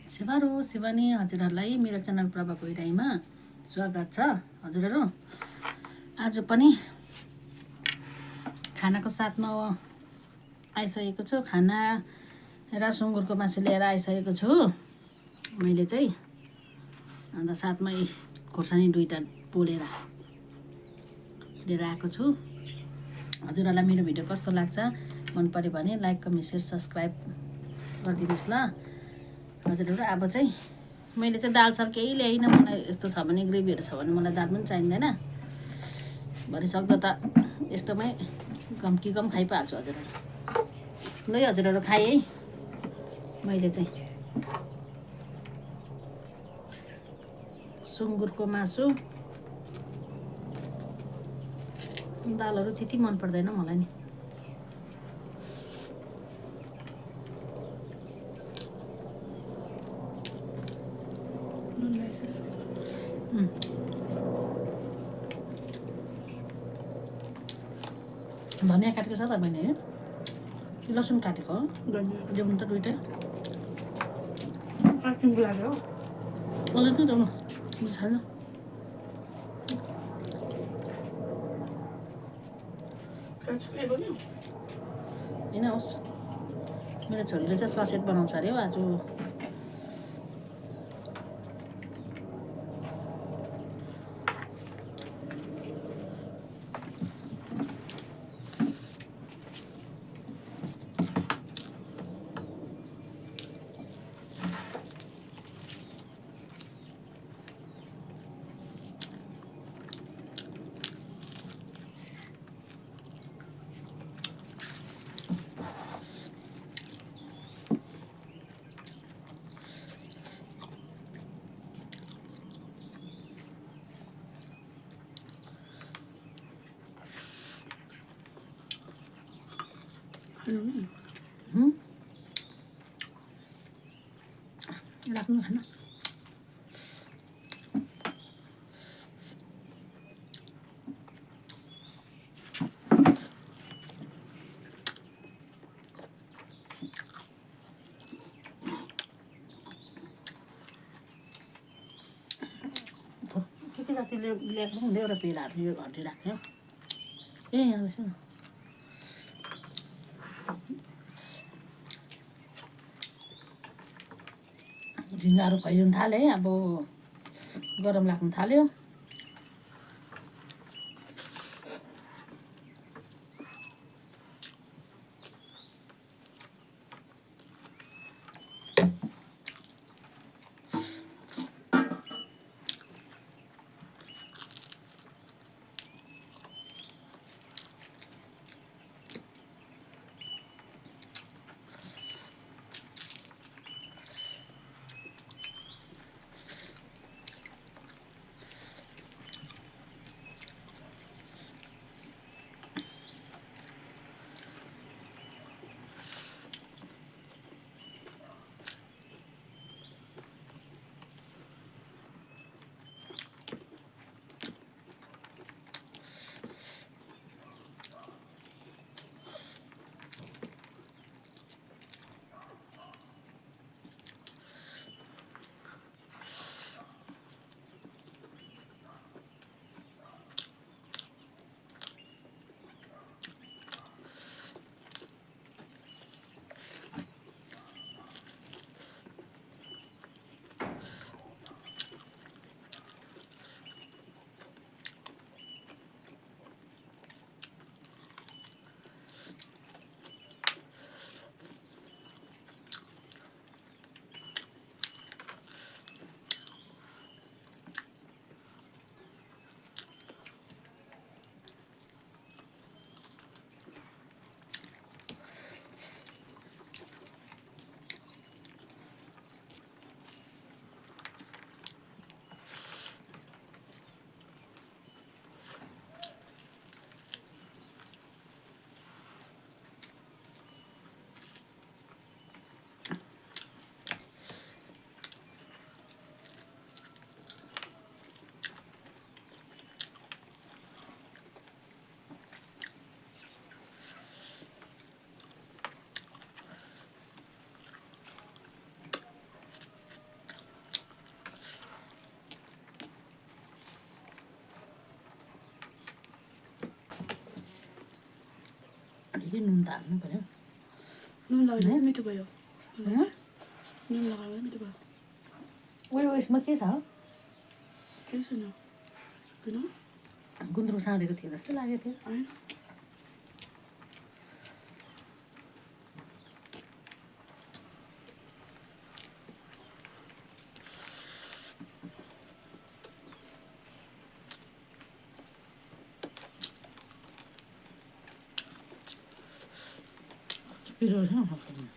शिवारो शिवानी हजुरहरूलाई मेरो च्यानल प्रभा कोइराईमा स्वागत छ। हजुरहरू आज पनि खानाको साथमा आइसकेको छु। खाना र सुँगुरको मासु लिएर आइसकेको छु मैले चाहिँ। अन्त साथमै खोर्सानी 2टा पोलेर लिएर आएको छु। हजुरहरूलाई मेरो भिडियो कस्तो लाग्छ, मन पर्यो भने लाइक कमेन्ट सेयर सब्सक्राइब गरिदिनुहोस् ल। हजुरहरू अब चाहिँ मैले चाहिँ दाल साल केही ल्याइनँ। मलाई यस्तो छ भने ग्रेभीहरू छ भने मलाई दाल पनि चाहिँदैन। भरे सक्दो त यस्तोमै गम खाइ पो हाल्छु हजुरहरू। ल हजुरहरू खाएँ है मैले चाहिँ सुँगुरको मासु। दालहरू त्यति मन पर्दैन मलाई नि। धनियाँ काटेको छ त मैले, लसुन काटेको हो ल्याउनु त 2टा लाग्यो होइन होस्। मेरो छोरीले चाहिँ ससेट बनाउँछ अरे हो आज। राख्नु खाना के जातिले ल्याएको हुँदै एउटा पेलाहरू यो घन्टी राख्यो। ए यहाँ रहेछ न। झिँगाहरू खुवाइदिनु थाले। अब गरम लाग्नु थाल्यो। अलिकति नुन त हाल्नु पऱ्यो नुन लगायो मिठो भयो नुन लगायो मिठो भयो उयो यसमा के छ केही छैन किन गुन्द्रुक साँधेको थियो जस्तो लागेको थियो होइन पिरो छ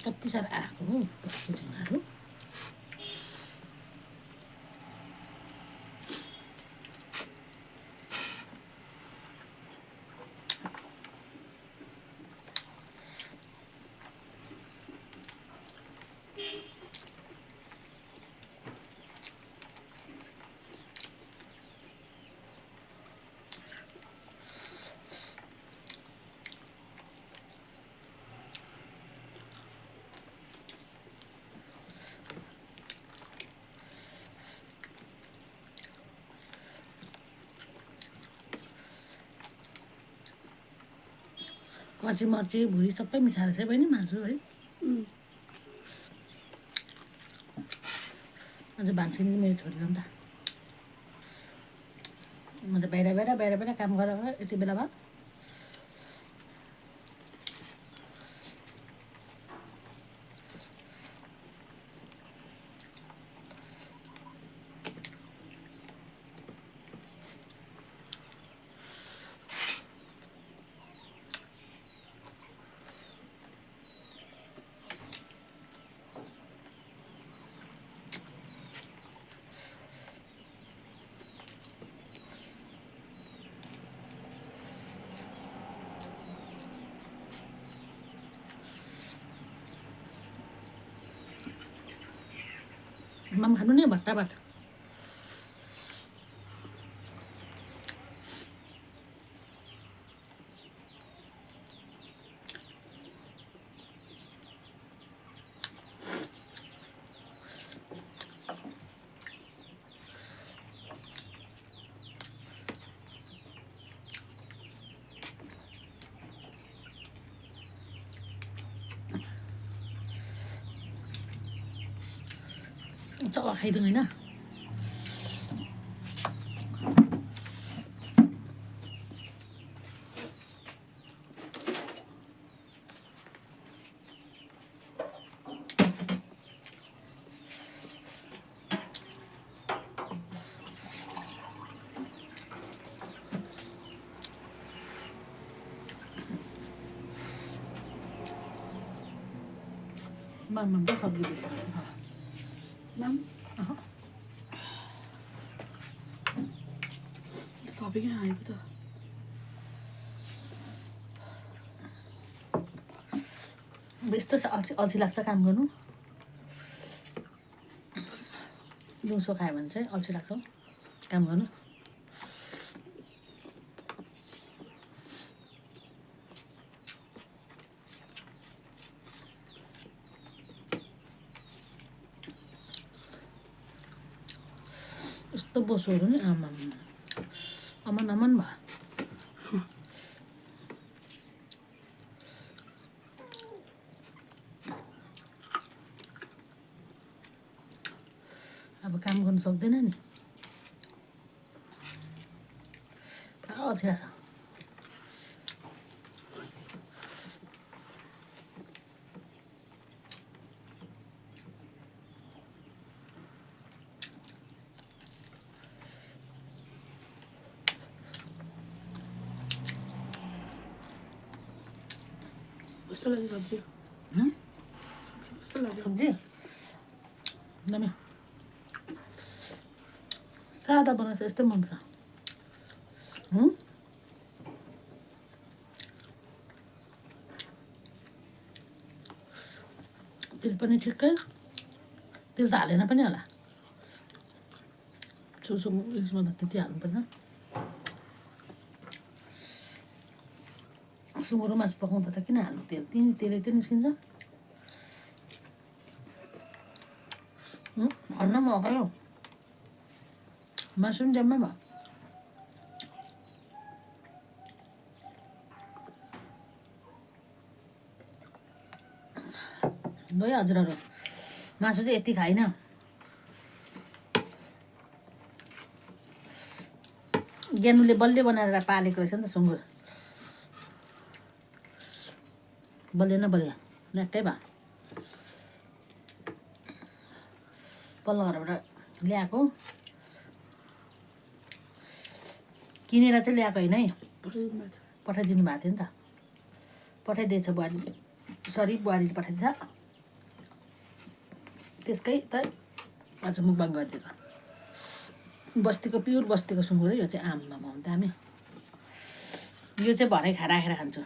कति साह्रो आएको हो पक्की झुङ्गाहरू कर्ची मर्ची भुँडी सबै मिसाएर चाहिँ बहिनी मासु है अझ भान्सिनी मेरो छोरीको नि त म त बाहिर काम गरेर यति बेला भयो माम खानु नि भट्टाबाट चौवा खाइदिउँ होइन माम त सब्जी बेसी माम तपाईँ किन आएको त यस्तो अल्छी लाग्छ काम गर्नु दिउँसो खायो भने चाहिँ अल्छी लाग्छ काम गर्नु यस्तो बोसोहरू नि अमन भयो अब काम गर्नु सक्दैन नि अल्छी लाग्छ कस्तो लाग्यो सब्जी कस्तो लाग्यो सब्जी दामी सादा बनाएको यस्तै मन पर्छ तेल पनि ठिक्कै तेल त हालेन पनि होला सुसु उयसमा त त्यति हाल्नु पर्छ सुँगुरको मासु पकाउँदा त किन हाल्नु तेल तेलै त्यो निस्किन्छ भन्न मगायो मासु पनि जम्मै भयो ल है हजुरहरू मासु चाहिँ यति खाइन ज्ञानुले बलियो बनाएर पालेको रहेछ नि त सुँगुर बलियो न बलियो ल्याक्कै भयो पल्लो घरबाट ल्याएको किनेर चाहिँ ल्याएको होइन है पठाइदिनु भएको थियो नि त पठाइदिएछ बुहारी सरी बुहारीले पठाइदिएछ त्यसकै त आज मुखबाङ गरिदिएको बस्तीको प्युर बस्तीको सुँगुर है यो चाहिँ आम्मा दामी यो चाहिँ भरै राखेर खान्छु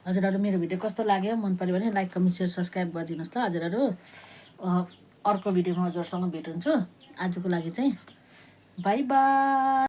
हजुरहरू मेरो भिडियो कस्तो लाग्यो मन पऱ्यो भने लाइक कमेन्ट सेयर सब्सक्राइब गरिदिनुहोस् ल हजुरहरू अर्को भिडियोमा हजुरसँग भेट हुन्छु आजको लागि चाहिँ बाई बाई